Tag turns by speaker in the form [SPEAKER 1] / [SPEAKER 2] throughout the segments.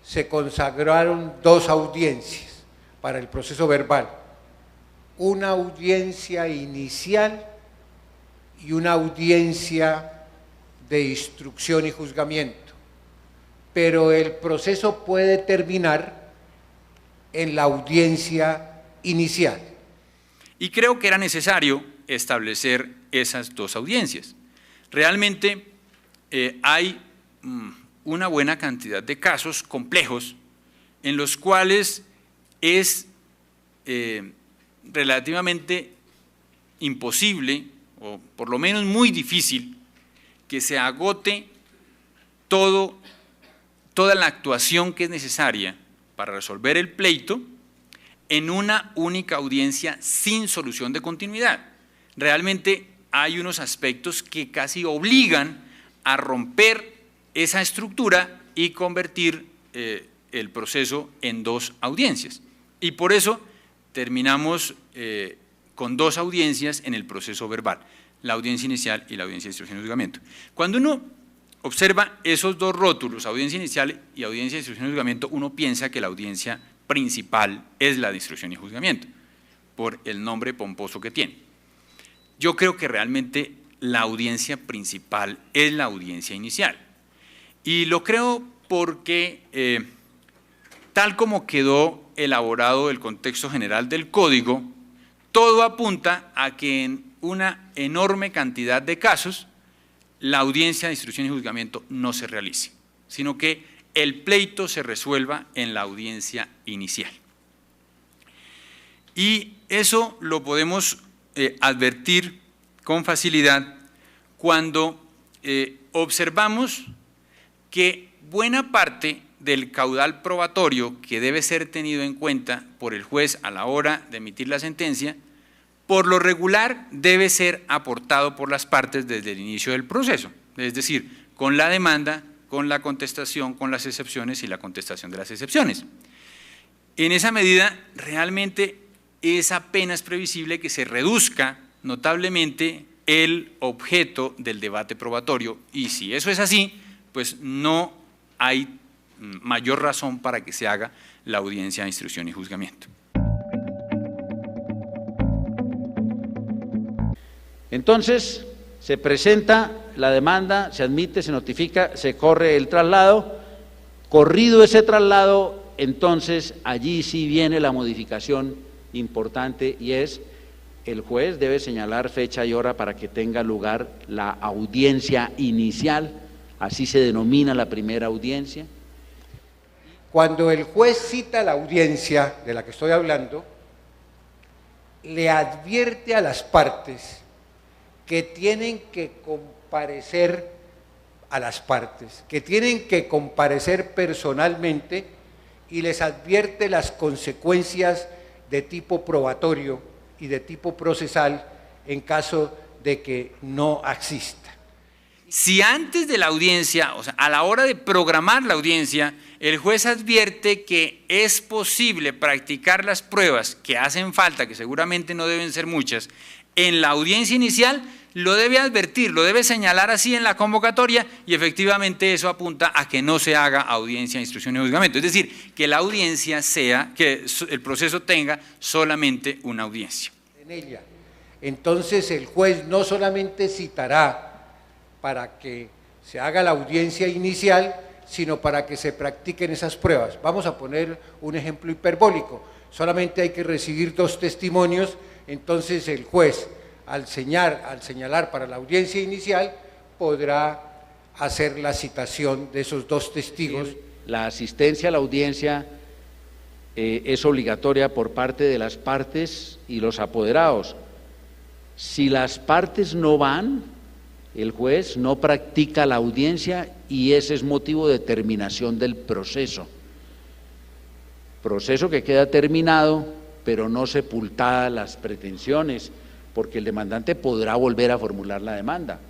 [SPEAKER 1] se consagraron dos audiencias para el proceso verbal, una audiencia inicial y una audiencia de instrucción y juzgamiento, pero el proceso puede terminar en la audiencia inicial.
[SPEAKER 2] Y creo que era necesario establecer esas dos audiencias. Realmente hay una buena cantidad de casos complejos en los cuales es relativamente imposible, o por lo menos muy difícil, que se agote toda la actuación que es necesaria para resolver el pleito en una única audiencia sin solución de continuidad. Realmente hay unos aspectos que casi obligan a romper esa estructura y convertir el proceso en dos audiencias. Y por eso terminamos con dos audiencias en el proceso verbal, la audiencia inicial y la audiencia de instrucción y juzgamiento. Cuando uno observa esos dos rótulos, audiencia inicial y audiencia de instrucción y juzgamiento, uno piensa que la audiencia principal es la de instrucción y juzgamiento, por el nombre pomposo que tiene. Yo creo que realmente la audiencia principal es la audiencia inicial. Y lo creo porque, tal como quedó elaborado el contexto general del Código, todo apunta a que en una enorme cantidad de casos la audiencia de instrucción y juzgamiento no se realice, sino que el pleito se resuelva en la audiencia inicial. Y eso lo podemos advertir con facilidad cuando observamos que buena parte del caudal probatorio que debe ser tenido en cuenta por el juez a la hora de emitir la sentencia, por lo regular debe ser aportado por las partes desde el inicio del proceso, es decir, con la demanda, con la contestación, con las excepciones y la contestación de las excepciones. En esa medida, realmente es apenas previsible que se reduzca notablemente el objeto del debate probatorio, y si eso es así, pues no hay mayor razón para que se haga la audiencia de instrucción y juzgamiento.
[SPEAKER 3] Entonces, se presenta la demanda, se admite, se notifica, se corre el traslado, corrido ese traslado, entonces allí sí viene la modificación importante y es el juez debe señalar fecha y hora para que tenga lugar la audiencia inicial, así se denomina la primera audiencia.
[SPEAKER 1] Cuando el juez cita la audiencia de la que estoy hablando, le advierte a las partes que tienen que comparecer que tienen que comparecer personalmente y les advierte las consecuencias de tipo probatorio y de tipo procesal en caso de que no exista.
[SPEAKER 2] Si antes de la audiencia, o sea, a la hora de programar la audiencia, el juez advierte que es posible practicar las pruebas que hacen falta, que seguramente no deben ser muchas, en la audiencia inicial, lo debe advertir, lo debe señalar así en la convocatoria y efectivamente eso apunta a que no se haga audiencia de instrucción y juzgamiento. Es decir, que la audiencia sea, que el proceso tenga solamente una audiencia.
[SPEAKER 1] En ella. Entonces el juez no solamente citará para que se haga la audiencia inicial, sino para que se practiquen esas pruebas. Vamos a poner un ejemplo hiperbólico. Solamente hay que recibir 2 testimonios, entonces el juez, al señalar para la audiencia inicial, podrá hacer la citación de esos 2 testigos.
[SPEAKER 3] La asistencia a la audiencia es obligatoria por parte de las partes y los apoderados. Si las partes no van, el juez no practica la audiencia y ese es motivo de terminación del proceso. Proceso que queda terminado, pero no sepultadas las pretensiones, porque el demandante podrá volver a formular la demanda.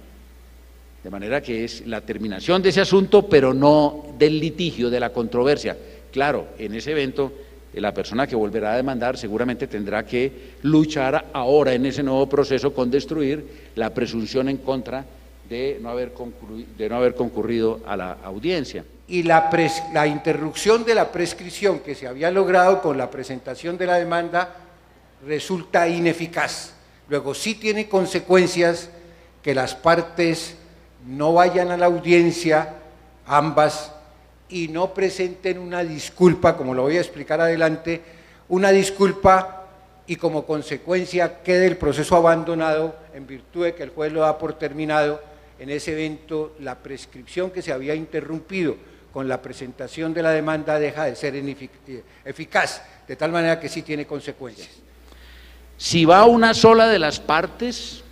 [SPEAKER 3] De manera que es la terminación de ese asunto, pero no del litigio, de la controversia. Claro, en ese evento, la persona que volverá a demandar seguramente tendrá que luchar ahora en ese nuevo proceso con destruir la presunción en contra de no haber concurrido a la audiencia.
[SPEAKER 1] y la interrupción de la prescripción que se había logrado con la presentación de la demanda resulta ineficaz. Luego sí tiene consecuencias que las partes no vayan a la audiencia, ambas, y no presenten una disculpa, como lo voy a explicar adelante, una disculpa y como consecuencia quede el proceso abandonado en virtud de que el juez lo da por terminado. En ese evento la prescripción que se había interrumpido con la presentación de la demanda deja de ser eficaz, de tal manera que sí tiene consecuencias.
[SPEAKER 3] Si va una sola de las partes,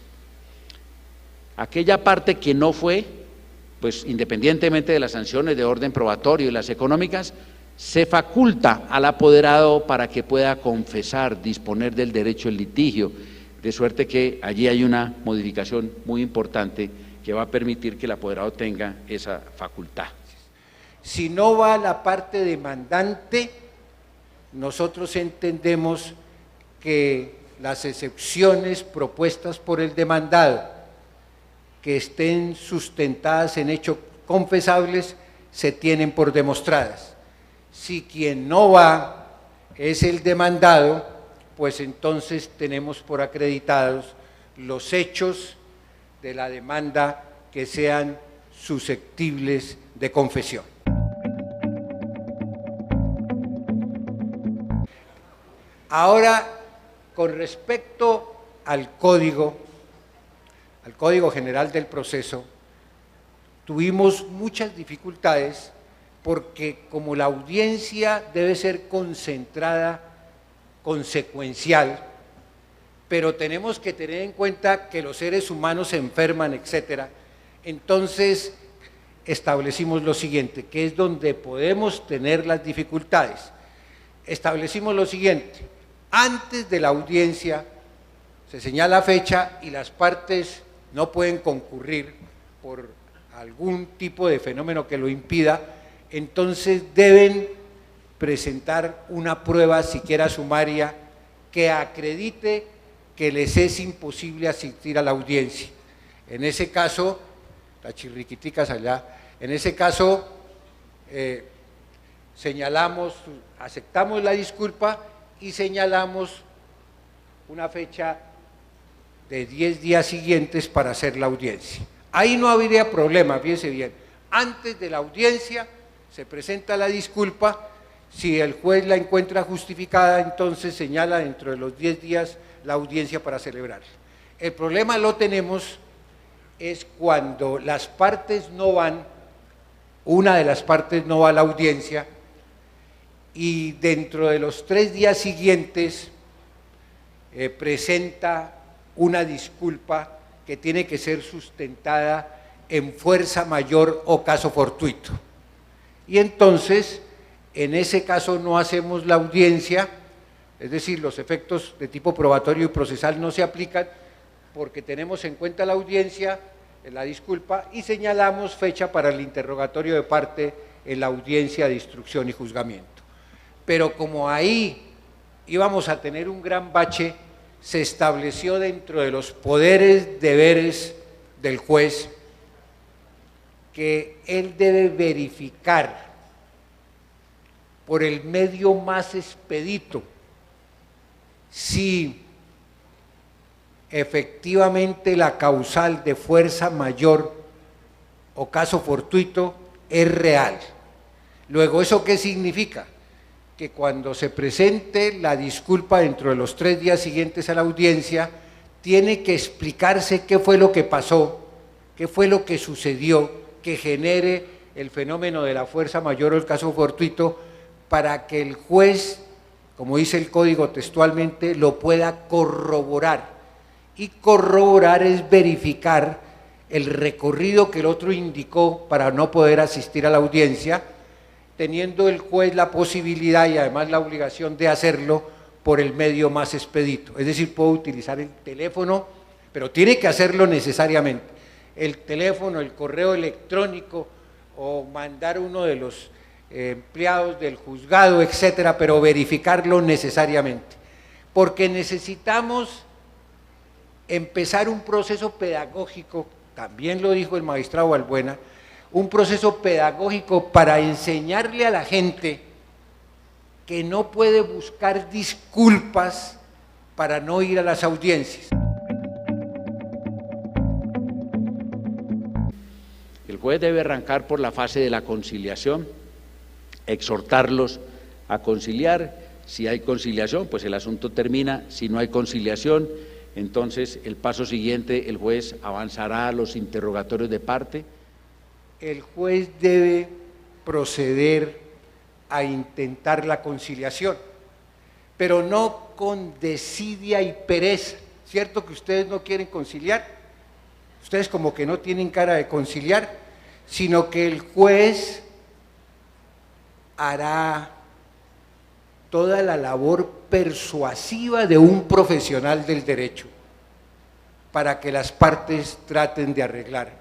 [SPEAKER 3] aquella parte que no fue, pues independientemente de las sanciones de orden probatorio y las económicas, se faculta al apoderado para que pueda confesar, disponer del derecho al litigio, de suerte que allí hay una modificación muy importante que va a permitir que el apoderado tenga esa facultad.
[SPEAKER 1] Si no va la parte demandante, nosotros entendemos que las excepciones propuestas por el demandado que estén sustentadas en hechos confesables se tienen por demostradas. Si quien no va es el demandado, pues entonces tenemos por acreditados los hechos de la demanda que sean susceptibles de confesión. Ahora, con respecto al Código General del Proceso, tuvimos muchas dificultades porque como la audiencia debe ser concentrada, consecuencial, pero tenemos que tener en cuenta que los seres humanos se enferman, etcétera, entonces establecimos lo siguiente, que es donde podemos tener las dificultades. Establecimos lo siguiente: antes de la audiencia se señala fecha y las partes no pueden concurrir por algún tipo de fenómeno que lo impida, entonces deben presentar una prueba, siquiera sumaria, que acredite que les es imposible asistir a la audiencia. En ese caso, las chirriquiticas allá, en ese caso señalamos, aceptamos la disculpa y señalamos una fecha de 10 días siguientes para hacer la audiencia. Ahí no habría problema, fíjense bien. Antes de la audiencia se presenta la disculpa, si el juez la encuentra justificada, entonces señala dentro de los 10 días la audiencia para celebrar. El problema lo tenemos es cuando las partes no van, una de las partes no va a la audiencia y dentro de los 3 días siguientes presenta una disculpa que tiene que ser sustentada en fuerza mayor o caso fortuito. Y entonces, en ese caso no hacemos la audiencia, es decir, los efectos de tipo probatorio y procesal no se aplican porque tenemos en cuenta la audiencia, la disculpa, y señalamos fecha para el interrogatorio de parte en la audiencia de instrucción y juzgamiento. Pero como ahí íbamos a tener un gran bache, se estableció dentro de los poderes, deberes del juez, que él debe verificar por el medio más expedito si efectivamente la causal de fuerza mayor o caso fortuito es real. Luego, ¿eso qué significa? Que cuando se presente la disculpa dentro de los 3 días siguientes a la audiencia, tiene que explicarse qué fue lo que pasó, qué fue lo que sucedió, que genere el fenómeno de la fuerza mayor o el caso fortuito, para que el juez, como dice el código textualmente, lo pueda corroborar. Y corroborar es verificar el recorrido que el otro indicó para no poder asistir a la audiencia, teniendo el juez la posibilidad y además la obligación de hacerlo por el medio más expedito. Es decir, puede utilizar el teléfono, pero tiene que hacerlo necesariamente. El teléfono, el correo electrónico o mandar uno de los empleados del juzgado, etcétera, pero verificarlo necesariamente. Porque necesitamos empezar un proceso pedagógico, también lo dijo el magistrado Balbuena, un proceso pedagógico para enseñarle a la gente que no puede buscar disculpas para no ir a las audiencias.
[SPEAKER 3] El juez debe arrancar por la fase de la conciliación, exhortarlos a conciliar. Si hay conciliación, pues el asunto termina. Si no hay conciliación, entonces el paso siguiente, el juez avanzará a los interrogatorios de parte.
[SPEAKER 1] El juez debe proceder a intentar la conciliación, pero no con desidia y pereza. ¿Cierto que ustedes no quieren conciliar? Ustedes como que no tienen cara de conciliar, sino que el juez hará toda la labor persuasiva de un profesional del derecho para que las partes traten de arreglar.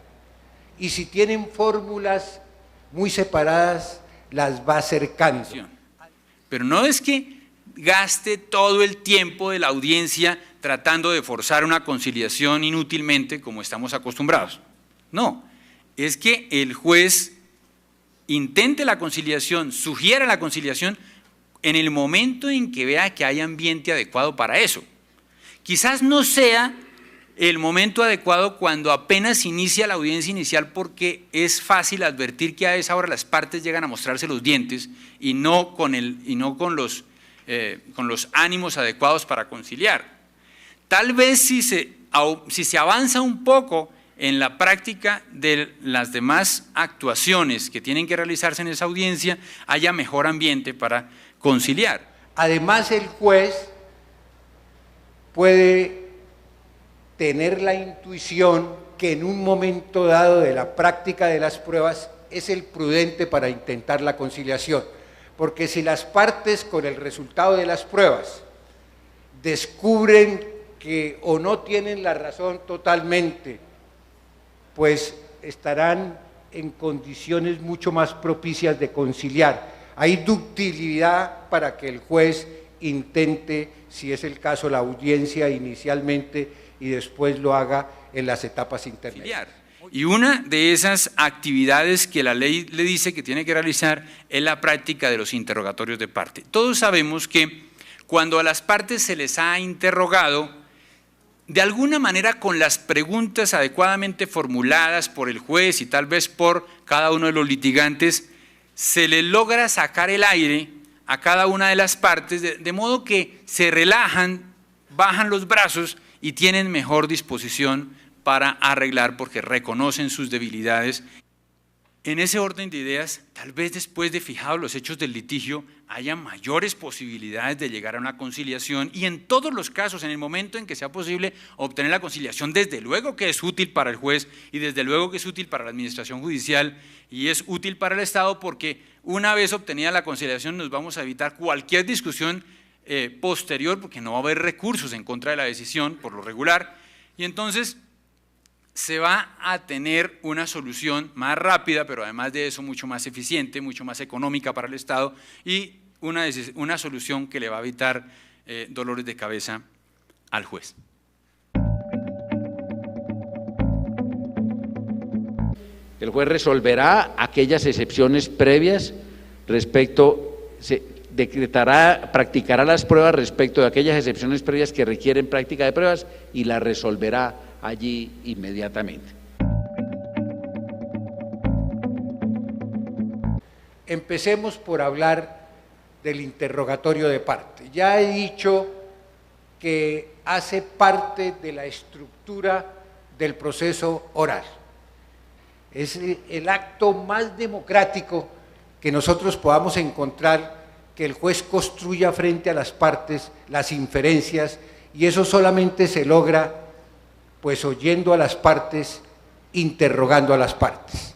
[SPEAKER 1] Y si tienen fórmulas muy separadas, las va acercando.
[SPEAKER 2] Pero no es que gaste todo el tiempo de la audiencia tratando de forzar una conciliación inútilmente como estamos acostumbrados. No, es que el juez intente la conciliación, sugiera la conciliación en el momento en que vea que hay ambiente adecuado para eso. Quizás no sea el momento adecuado cuando apenas inicia la audiencia inicial, porque es fácil advertir que a esa hora las partes llegan a mostrarse los dientes y no con los ánimos adecuados para conciliar. Tal vez si se avanza un poco en la práctica de las demás actuaciones que tienen que realizarse en esa audiencia, haya mejor ambiente para conciliar.
[SPEAKER 1] Además, el juez puede tener la intuición que en un momento dado de la práctica de las pruebas es el prudente para intentar la conciliación, porque si las partes con el resultado de las pruebas descubren que o no tienen la razón totalmente, pues estarán en condiciones mucho más propicias de conciliar. Hay ductilidad para que el juez intente, si es el caso, la audiencia inicialmente y después lo haga en las etapas intermedias.
[SPEAKER 2] Y una de esas actividades que la ley le dice que tiene que realizar es la práctica de los interrogatorios de parte. Todos sabemos que cuando a las partes se les ha interrogado, de alguna manera con las preguntas adecuadamente formuladas por el juez y tal vez por cada uno de los litigantes, se les logra sacar el aire a cada una de las partes, de modo que se relajan, bajan los brazos y tienen mejor disposición para arreglar porque reconocen sus debilidades. En ese orden de ideas, tal vez después de fijados los hechos del litigio, haya mayores posibilidades de llegar a una conciliación, y en todos los casos, en el momento en que sea posible obtener la conciliación, desde luego que es útil para el juez y desde luego que es útil para la administración judicial y es útil para el Estado, porque una vez obtenida la conciliación nos vamos a evitar cualquier discusión posterior, porque no va a haber recursos en contra de la decisión por lo regular, y entonces se va a tener una solución más rápida, pero además de eso mucho más eficiente, mucho más económica para el Estado, y una solución que le va a evitar dolores de cabeza al juez.
[SPEAKER 3] El juez resolverá aquellas excepciones previas practicará las pruebas respecto de aquellas excepciones previas que requieren práctica de pruebas y las resolverá allí inmediatamente.
[SPEAKER 1] Empecemos por hablar del interrogatorio de parte. Ya he dicho que hace parte de la estructura del proceso oral. Es el acto más democrático que nosotros podamos encontrar, que el juez construya frente a las partes las inferencias, y eso solamente se logra pues oyendo a las partes, interrogando a las partes.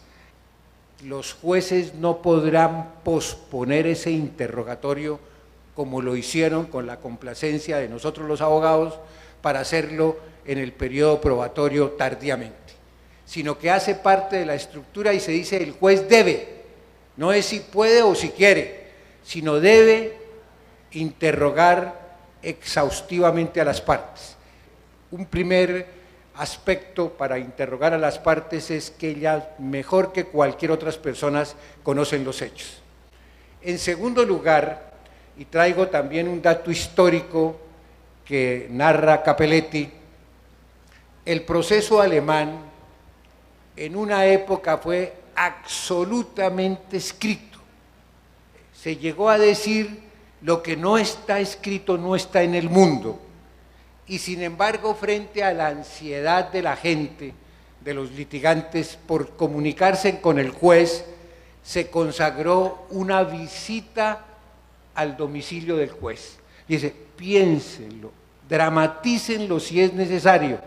[SPEAKER 1] Los jueces no podrán posponer ese interrogatorio como lo hicieron con la complacencia de nosotros los abogados para hacerlo en el periodo probatorio tardíamente, sino que hace parte de la estructura y se dice el juez debe, no es si puede o si quiere, sino debe interrogar exhaustivamente a las partes. Un primer aspecto para interrogar a las partes es que ellas, mejor que cualquier otras personas, conocen los hechos. En segundo lugar, y traigo también un dato histórico que narra Capelletti, el proceso alemán en una época fue absolutamente escrito. Se llegó a decir: lo que no está escrito no está en el mundo. Y sin embargo, frente a la ansiedad de la gente, de los litigantes, por comunicarse con el juez, se consagró una visita al domicilio del juez. Dice: piénsenlo, dramatícenlo si es necesario.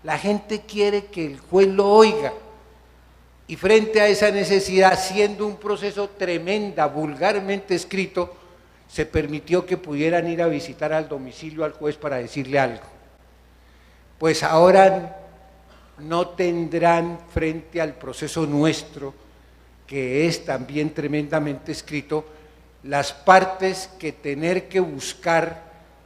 [SPEAKER 1] La gente quiere que el juez lo oiga. Y frente a esa necesidad, siendo un proceso tremenda, vulgarmente escrito, se permitió que pudieran ir a visitar al domicilio al juez para decirle algo. Pues ahora no tendrán, frente al proceso nuestro, que es también tremendamente escrito, las partes que tener que buscar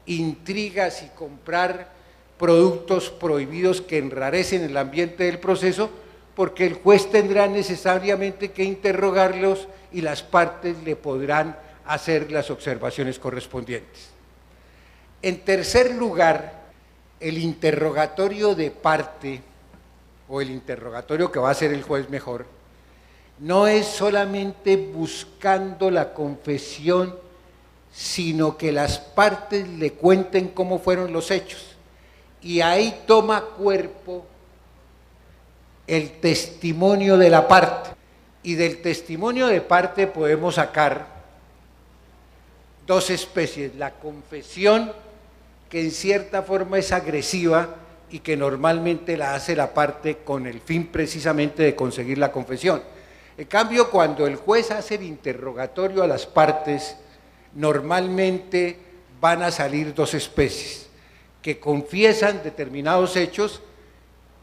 [SPEAKER 1] intrigas y comprar productos prohibidos que enrarecen el ambiente del proceso, porque el juez tendrá necesariamente que interrogarlos y las partes le podrán hacer las observaciones correspondientes. En tercer lugar, el interrogatorio de parte, o el interrogatorio que va a hacer el juez mejor, no es solamente buscando la confesión, sino que las partes le cuenten cómo fueron los hechos. Y ahí toma cuerpo el testimonio de la parte. Y del testimonio de parte podemos sacar dos especies: la confesión, que en cierta forma es agresiva y que normalmente la hace la parte con el fin precisamente de conseguir la confesión. En cambio, cuando el juez hace el interrogatorio a las partes, normalmente van a salir dos especies, que confiesan determinados hechos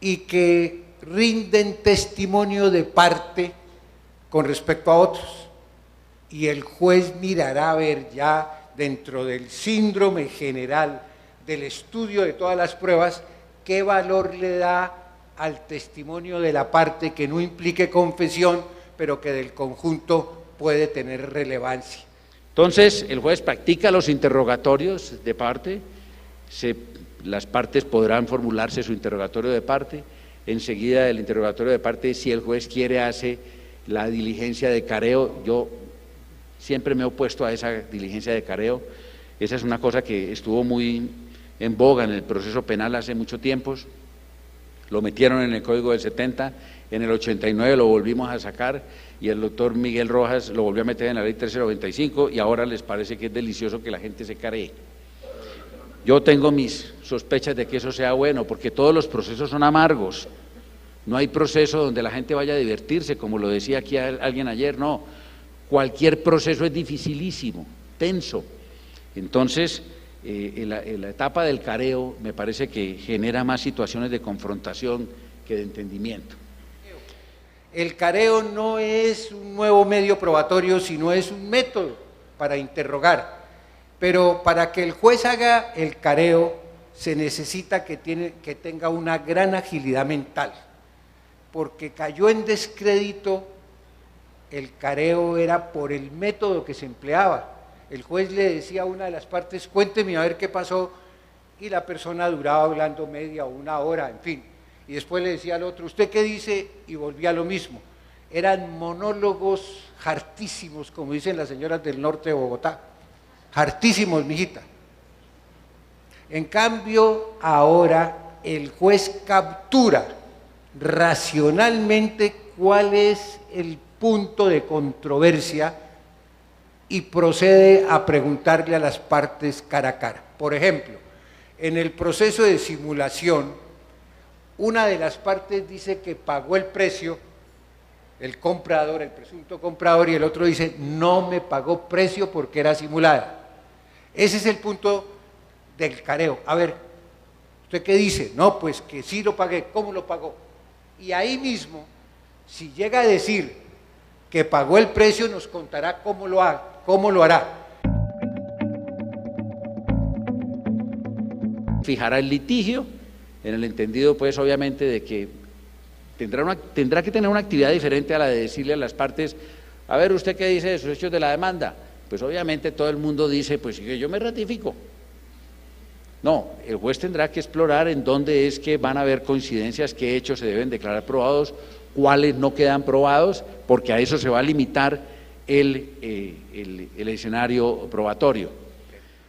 [SPEAKER 1] y que rinden testimonio de parte con respecto a otros. Y el juez mirará a ver ya dentro del síndrome general del estudio de todas las pruebas qué valor le da al testimonio de la parte que no implique confesión, pero que del conjunto puede tener relevancia.
[SPEAKER 3] Entonces, el juez practica los interrogatorios de parte, las partes podrán formularse su interrogatorio de parte. Enseguida del interrogatorio de parte, si el juez quiere, hace la diligencia de careo. Yo siempre me he opuesto a esa diligencia de careo. Esa es una cosa que estuvo muy en boga en el proceso penal hace mucho tiempo. Lo metieron en el Código del 70, en el 89 lo volvimos a sacar y el doctor Miguel Rojas lo volvió a meter en la ley 1395 y ahora les parece que es delicioso que la gente se caree. Yo tengo mis sospechas de que eso sea bueno, porque todos los procesos son amargos. No hay proceso donde la gente vaya a divertirse, como lo decía aquí alguien ayer, no. Cualquier proceso es dificilísimo, tenso. Entonces, en la etapa del careo me parece que genera más situaciones de confrontación que de entendimiento.
[SPEAKER 1] El careo no es un nuevo medio probatorio, sino es un método para interrogar. Pero para que el juez haga el careo se necesita que tenga una gran agilidad mental, porque cayó en descrédito el careo era por el método que se empleaba. El juez le decía a una de las partes: cuénteme a ver qué pasó, y la persona duraba hablando media o una hora, en fin, y después le decía al otro: ¿usted qué dice? Y volvía a lo mismo. Eran monólogos hartísimos, como dicen las señoras del norte de Bogotá. Hartísimos, mijita. En cambio, ahora el juez captura racionalmente cuál es el punto de controversia y procede a preguntarle a las partes cara a cara. Por ejemplo, en el proceso de simulación, una de las partes dice que pagó el precio, el comprador, el presunto comprador, y el otro dice: no me pagó precio porque era simulada. Ese es el punto del careo. A ver, ¿usted qué dice? No, pues que sí lo pagué. ¿Cómo lo pagó? Y ahí mismo, si llega a decir que pagó el precio, nos contará cómo lo hará.
[SPEAKER 3] Fijará el litigio en el entendido pues obviamente de que tendrá que tener una actividad diferente a la de decirle a las partes, a ver, ¿usted qué dice de esos hechos de la demanda? Pues obviamente todo el mundo dice, pues que yo me ratifico. No, el juez tendrá que explorar en dónde es que van a haber coincidencias, qué hechos se deben declarar probados, cuáles no quedan probados, porque a eso se va a limitar el escenario probatorio.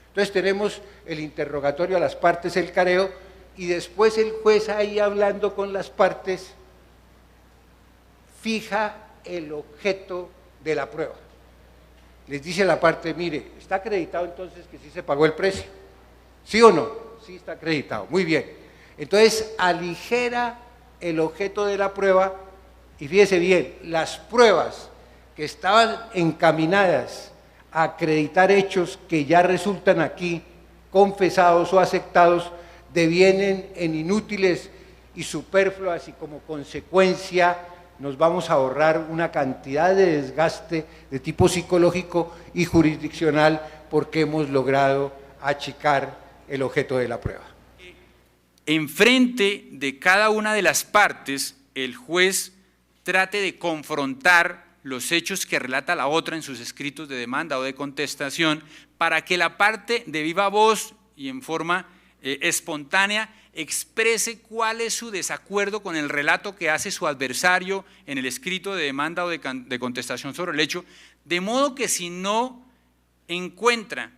[SPEAKER 1] Entonces tenemos el interrogatorio a las partes, el careo, y después el juez ahí hablando con las partes fija el objeto de la prueba. Les dice a la parte, mire, ¿está acreditado entonces que sí se pagó el precio? ¿Sí o no? Sí está acreditado, muy bien. Entonces aligera el objeto de la prueba y fíjese bien, las pruebas que estaban encaminadas a acreditar hechos que ya resultan aquí confesados o aceptados, devienen en inútiles y superfluas y como consecuencia nos vamos a ahorrar una cantidad de desgaste de tipo psicológico y jurisdiccional porque hemos logrado achicar el objeto de la prueba.
[SPEAKER 2] Enfrente de cada una de las partes, el juez trate de confrontar los hechos que relata la otra en sus escritos de demanda o de contestación, para que la parte de viva voz y en forma espontánea exprese cuál es su desacuerdo con el relato que hace su adversario en el escrito de demanda o de contestación sobre el hecho, de modo que si no encuentra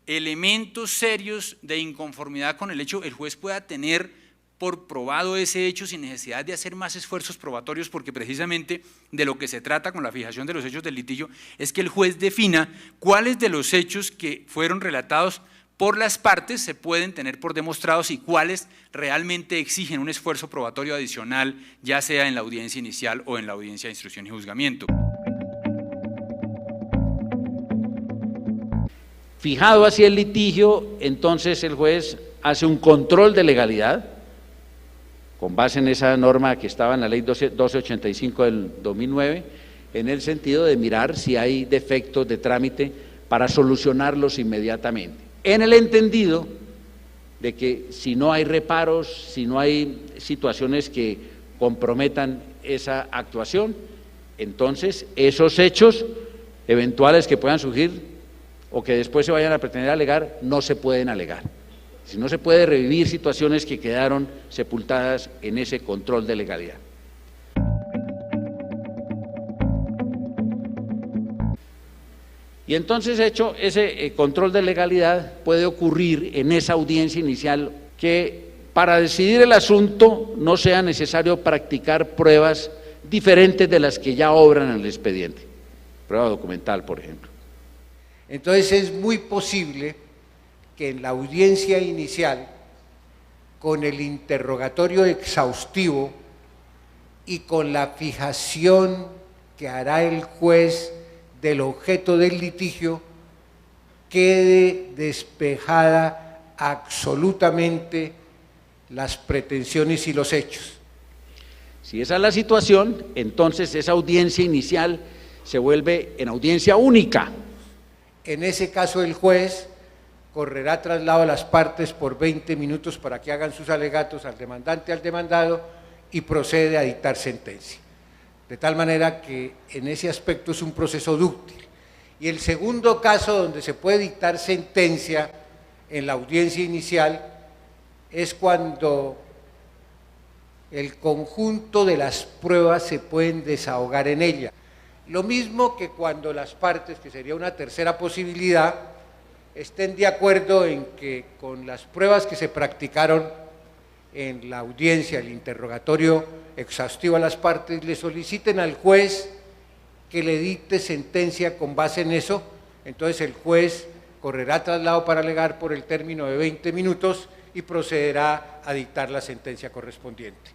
[SPEAKER 2] elementos serios de inconformidad con el hecho, el juez pueda tener por probado ese hecho sin necesidad de hacer más esfuerzos probatorios, porque precisamente de lo que se trata con la fijación de los hechos del litigio es que el juez defina cuáles de los hechos que fueron relatados por las partes se pueden tener por demostrados y cuáles realmente exigen un esfuerzo probatorio adicional, ya sea en la audiencia inicial o en la audiencia de instrucción y juzgamiento.
[SPEAKER 3] Fijado así el litigio, entonces el juez hace un control de legalidad, con base en esa norma que estaba en la ley 1285 del 2009, en el sentido de mirar si hay defectos de trámite para solucionarlos inmediatamente, en el entendido de que si no hay reparos, si no hay situaciones que comprometan esa actuación, entonces esos hechos eventuales que puedan surgir o que después se vayan a pretender alegar, no se pueden alegar. Si no se puede revivir situaciones que quedaron sepultadas en ese control de legalidad. Y entonces, hecho ese control de legalidad, puede ocurrir en esa audiencia inicial que para decidir el asunto no sea necesario practicar pruebas diferentes de las que ya obran en el expediente, prueba documental, por ejemplo.
[SPEAKER 1] Entonces es muy posible que en la audiencia inicial, con el interrogatorio exhaustivo y con la fijación que hará el juez del objeto del litigio, quede despejada absolutamente las pretensiones y los hechos.
[SPEAKER 3] Si esa es la situación, entonces esa audiencia inicial se vuelve en audiencia única.
[SPEAKER 1] En ese caso el juez correrá traslado a las partes por 20 minutos para que hagan sus alegatos al demandante, al demandado, y procede a dictar sentencia. De tal manera que en ese aspecto es un proceso dúctil. Y el segundo caso donde se puede dictar sentencia en la audiencia inicial es cuando el conjunto de las pruebas se pueden desahogar en ella. Lo mismo que cuando las partes, que sería una tercera posibilidad, estén de acuerdo en que con las pruebas que se practicaron en la audiencia, el interrogatorio exhaustivo a las partes, le soliciten al juez que le dicte sentencia con base en eso, entonces el juez correrá traslado para alegar por el término de 20 minutos y procederá a dictar la sentencia correspondiente.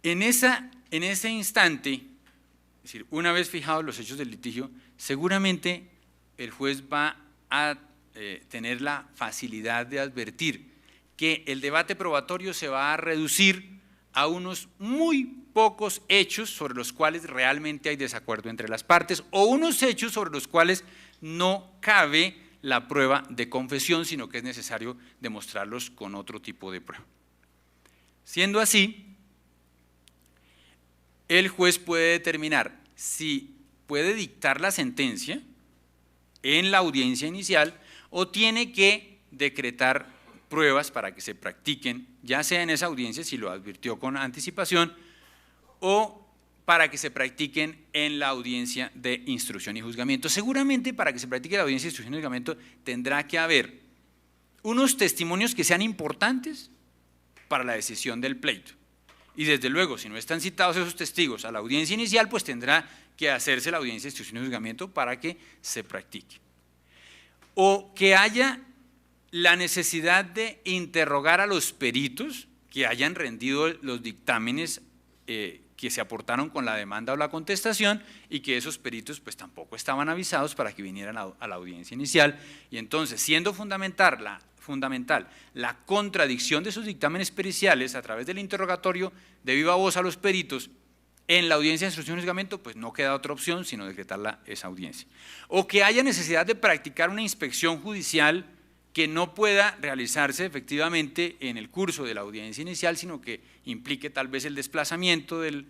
[SPEAKER 2] En ese instante, es decir, una vez fijados los hechos del litigio, seguramente el juez va a tener la facilidad de advertir que el debate probatorio se va a reducir a unos muy pocos hechos sobre los cuales realmente hay desacuerdo entre las partes o unos hechos sobre los cuales no cabe la prueba de confesión, sino que es necesario demostrarlos con otro tipo de prueba. Siendo así, el juez puede determinar si puede dictar la sentencia en la audiencia inicial o tiene que decretar pruebas para que se practiquen, ya sea en esa audiencia, si lo advirtió con anticipación, o para que se practiquen en la audiencia de instrucción y juzgamiento. Seguramente para que se practique la audiencia de instrucción y juzgamiento tendrá que haber unos testimonios que sean importantes para la decisión del pleito. Y desde luego, si no están citados esos testigos a la audiencia inicial, pues tendrá que hacerse la audiencia de instrucción y juzgamiento para que se practique. O que haya la necesidad de interrogar a los peritos que hayan rendido los dictámenes que se aportaron con la demanda o la contestación y que esos peritos pues tampoco estaban avisados para que vinieran a la audiencia inicial, y entonces siendo fundamental la contradicción de esos dictámenes periciales a través del interrogatorio de viva voz a los peritos en la audiencia de instrucción y juzgamiento, pues no queda otra opción sino decretar esa audiencia. O que haya necesidad de practicar una inspección judicial que no pueda realizarse efectivamente en el curso de la audiencia inicial, sino que implique tal vez el desplazamiento del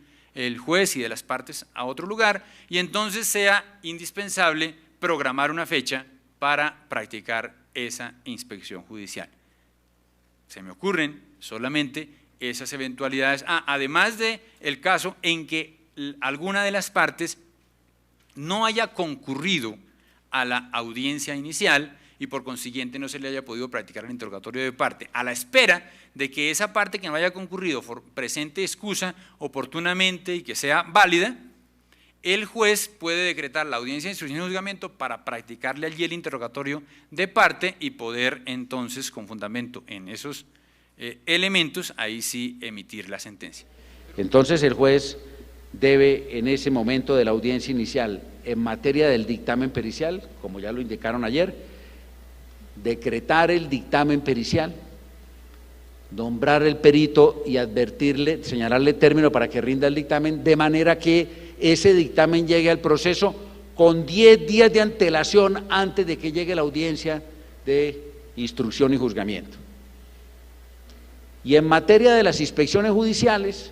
[SPEAKER 2] juez y de las partes a otro lugar, y entonces sea indispensable programar una fecha para practicar esa inspección judicial. Se me ocurren solamente esas eventualidades, además del caso en que alguna de las partes no haya concurrido a la audiencia inicial y por consiguiente no se le haya podido practicar el interrogatorio de parte, a la espera de que esa parte que no haya concurrido presente excusa oportunamente y que sea válida, el juez puede decretar la audiencia de instrucción y juzgamiento para practicarle allí el interrogatorio de parte y poder entonces, con fundamento en esos elementos, ahí sí emitir la sentencia.
[SPEAKER 3] Entonces el juez debe en ese momento de la audiencia inicial, en materia del dictamen pericial, como ya lo indicaron ayer, decretar el dictamen pericial, nombrar el perito y advertirle, señalarle término para que rinda el dictamen, de manera que ese dictamen llegue al proceso con 10 días de antelación antes de que llegue la audiencia de instrucción y juzgamiento. Y en materia de las inspecciones judiciales,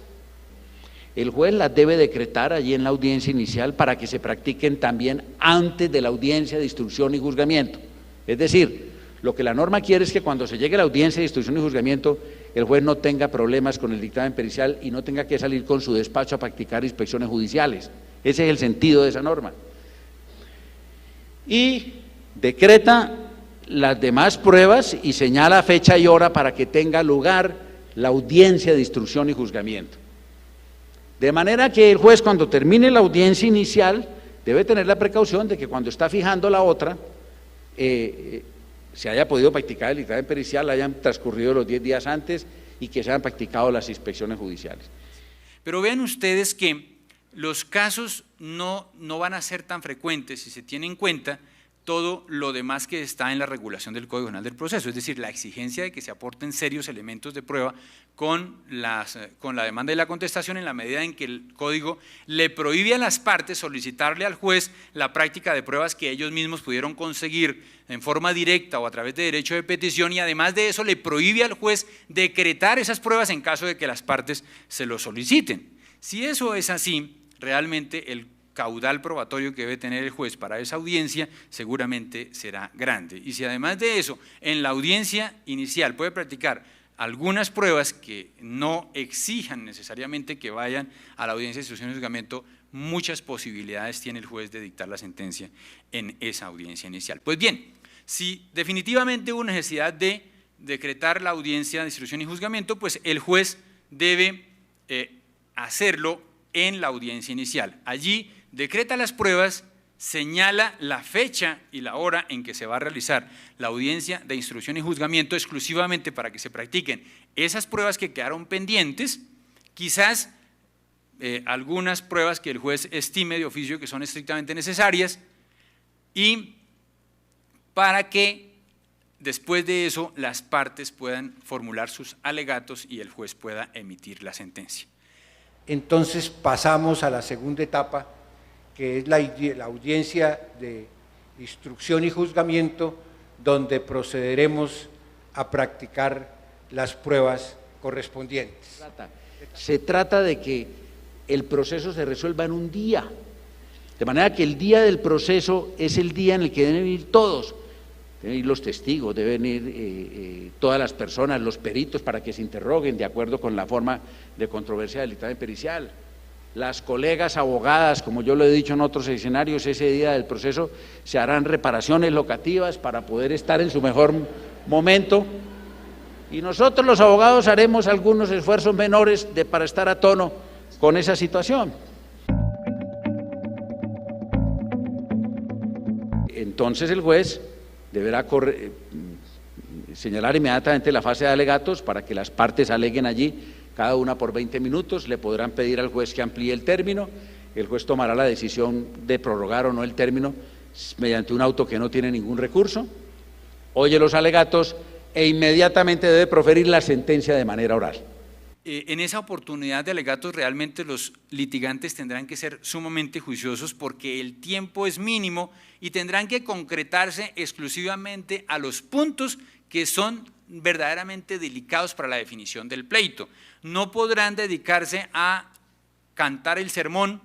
[SPEAKER 3] el juez las debe decretar allí en la audiencia inicial para que se practiquen también antes de la audiencia de instrucción y juzgamiento. Es decir, lo que la norma quiere es que cuando se llegue a la audiencia de instrucción y juzgamiento, el juez no tenga problemas con el dictamen pericial y no tenga que salir con su despacho a practicar inspecciones judiciales. Ese es el sentido de esa norma. Y decreta las demás pruebas y señala fecha y hora para que tenga lugar la audiencia de instrucción y juzgamiento. De manera que el juez, cuando termine la audiencia inicial, debe tener la precaución de que cuando está fijando la otra, se haya podido practicar el dictamen pericial, hayan transcurrido los 10 días antes y que se hayan practicado las inspecciones judiciales.
[SPEAKER 2] Pero vean ustedes que los casos no van a ser tan frecuentes si se tiene en cuenta todo lo demás que está en la regulación del Código Penal del Proceso, es decir, la exigencia de que se aporten serios elementos de prueba con la demanda y la contestación, en la medida en que el Código le prohíbe a las partes solicitarle al juez la práctica de pruebas que ellos mismos pudieron conseguir en forma directa o a través de derecho de petición, y además de eso le prohíbe al juez decretar esas pruebas en caso de que las partes se lo soliciten. Si eso es así, realmente el caudal probatorio que debe tener el juez para esa audiencia seguramente será grande. Y si además de eso, en la audiencia inicial puede practicar algunas pruebas que no exijan necesariamente que vayan a la audiencia de instrucción y juzgamiento, muchas posibilidades tiene el juez de dictar la sentencia en esa audiencia inicial. Pues bien, si definitivamente hubo necesidad de decretar la audiencia de instrucción y juzgamiento, pues el juez debe hacerlo en la audiencia inicial. Allí decreta las pruebas, señala la fecha y la hora en que se va a realizar la audiencia de instrucción y juzgamiento exclusivamente para que se practiquen esas pruebas que quedaron pendientes, quizás algunas pruebas que el juez estime de oficio que son estrictamente necesarias, y para que después de eso las partes puedan formular sus alegatos y el juez pueda emitir la sentencia.
[SPEAKER 1] Entonces pasamos a la segunda etapa, que es la audiencia de instrucción y juzgamiento, donde procederemos a practicar las pruebas correspondientes.
[SPEAKER 3] Se trata de que el proceso se resuelva en un día, de manera que el día del proceso es el día en el que deben ir todos, deben ir los testigos, deben ir todas las personas, los peritos, para que se interroguen de acuerdo con la forma de controversia del dictamen pericial. Las colegas abogadas, como yo lo he dicho en otros escenarios, ese día del proceso se harán reparaciones locativas para poder estar en su mejor momento, y nosotros los abogados haremos algunos esfuerzos menores para estar a tono con esa situación. Entonces el juez deberá señalar inmediatamente la fase de alegatos para que las partes aleguen allí, cada una por 20 minutos, le podrán pedir al juez que amplíe el término, el juez tomará la decisión de prorrogar o no el término mediante un auto que no tiene ningún recurso, oye los alegatos e inmediatamente debe proferir la sentencia de manera oral.
[SPEAKER 2] En esa oportunidad de alegatos realmente los litigantes tendrán que ser sumamente juiciosos porque el tiempo es mínimo y tendrán que concretarse exclusivamente a los puntos que son verdaderamente delicados para la definición del pleito. No podrán dedicarse a cantar el sermón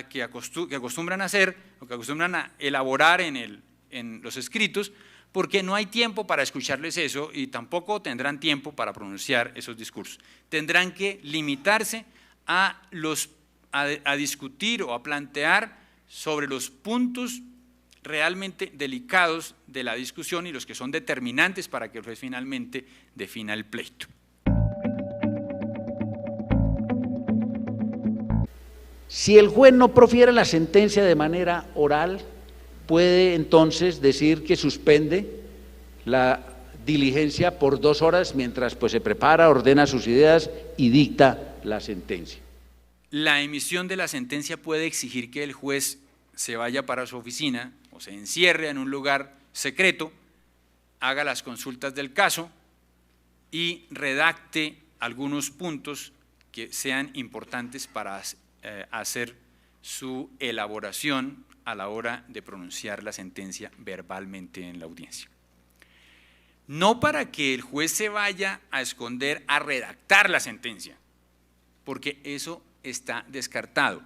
[SPEAKER 2] que acostumbran a hacer o que acostumbran a elaborar en los escritos, porque no hay tiempo para escucharles eso y tampoco tendrán tiempo para pronunciar esos discursos. Tendrán que limitarse a discutir o a plantear sobre los puntos realmente delicados de la discusión y los que son determinantes para que el juez finalmente defina el pleito.
[SPEAKER 3] Si el juez no profiere la sentencia de manera oral, puede entonces decir que suspende la diligencia por 2 horas mientras se prepara, ordena sus ideas y dicta la sentencia.
[SPEAKER 2] La emisión de la sentencia puede exigir que el juez se vaya para su oficina o se encierre en un lugar secreto, haga las consultas del caso y redacte algunos puntos que sean importantes para hacer su elaboración a la hora de pronunciar la sentencia verbalmente en la audiencia. No para que el juez se vaya a esconder a redactar la sentencia, porque eso está descartado.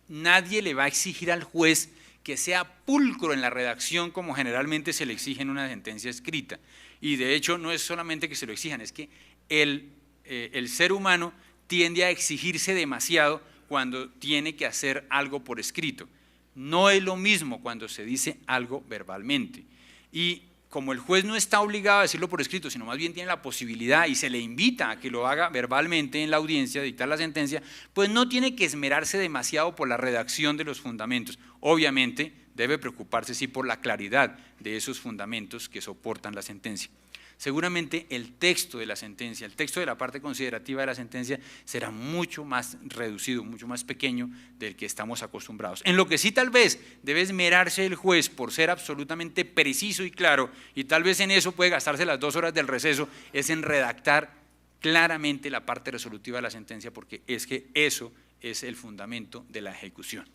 [SPEAKER 2] Nadie le va a exigir al juez que sea pulcro en la redacción como generalmente se le exige en una sentencia escrita. Y de hecho no es solamente que se lo exijan, es que el ser humano tiende a exigirse demasiado cuando tiene que hacer algo por escrito. No es lo mismo cuando se dice algo verbalmente. Y como el juez no está obligado a decirlo por escrito, sino más bien tiene la posibilidad y se le invita a que lo haga verbalmente en la audiencia, a dictar la sentencia, pues no tiene que esmerarse demasiado por la redacción de los fundamentos. Obviamente debe preocuparse sí por la claridad de esos fundamentos que soportan la sentencia. Seguramente el texto de la sentencia, el texto de la parte considerativa de la sentencia será mucho más reducido, mucho más pequeño del que estamos acostumbrados. En lo que sí tal vez debe esmerarse el juez por ser absolutamente preciso y claro, y tal vez en eso puede gastarse las 2 horas del receso, es en redactar claramente la parte resolutiva de la sentencia, porque es que eso es el fundamento de la ejecución.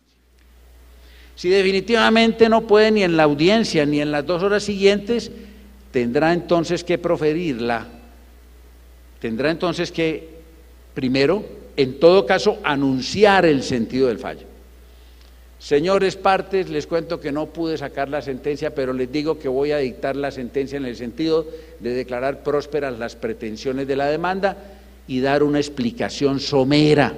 [SPEAKER 3] Si definitivamente no puede ni en la audiencia ni en las 2 horas siguientes, tendrá entonces que proferirla, tendrá entonces que, primero, en todo caso, anunciar el sentido del fallo. Señores partes, les cuento que no pude sacar la sentencia, pero les digo que voy a dictar la sentencia en el sentido de declarar prósperas las pretensiones de la demanda y dar una explicación somera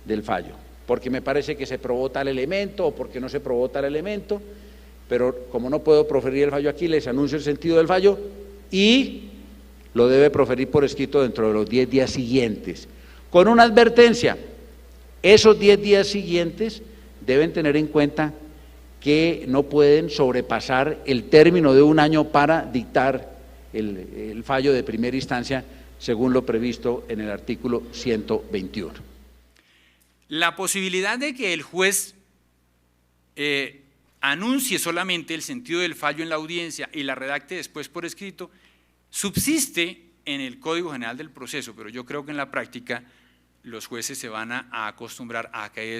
[SPEAKER 3] del fallo, porque me parece que se probó tal elemento o porque no se probó tal elemento. Pero como no puedo proferir el fallo aquí, les anuncio el sentido del fallo y lo debe proferir por escrito dentro de los 10 días siguientes. Con una advertencia, esos 10 días siguientes deben tener en cuenta que no pueden sobrepasar el término de 1 año para dictar el fallo de primera instancia, según lo previsto en el artículo 121.
[SPEAKER 2] La posibilidad de que el juez anuncie solamente el sentido del fallo en la audiencia y la redacte después por escrito, subsiste en el Código General del Proceso, pero yo creo que en la práctica los jueces se van a acostumbrar a que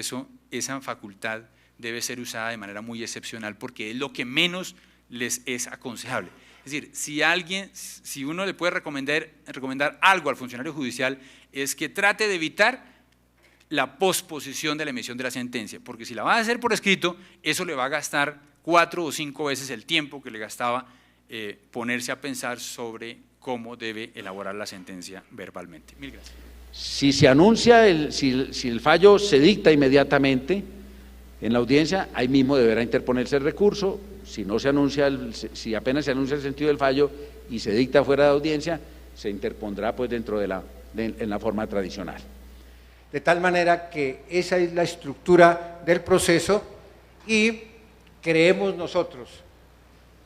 [SPEAKER 2] esa facultad debe ser usada de manera muy excepcional porque es lo que menos les es aconsejable. Es decir, si uno le puede recomendar algo al funcionario judicial, es que trate de evitar la posposición de la emisión de la sentencia, porque si la va a hacer por escrito, eso le va a gastar 4 o 5 veces el tiempo que le gastaba ponerse a pensar sobre cómo debe elaborar la sentencia verbalmente. Mil gracias. Si se anuncia,
[SPEAKER 3] si el fallo se dicta inmediatamente en la audiencia, ahí mismo deberá interponerse el recurso. Si no se anuncia, si apenas se anuncia el sentido del fallo y se dicta fuera de audiencia, se interpondrá pues dentro en la forma tradicional.
[SPEAKER 1] De tal manera que esa es la estructura del proceso y creemos nosotros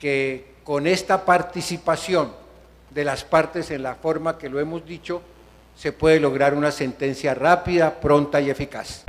[SPEAKER 1] que con esta participación de las partes en la forma que lo hemos dicho, se puede lograr una sentencia rápida, pronta y eficaz.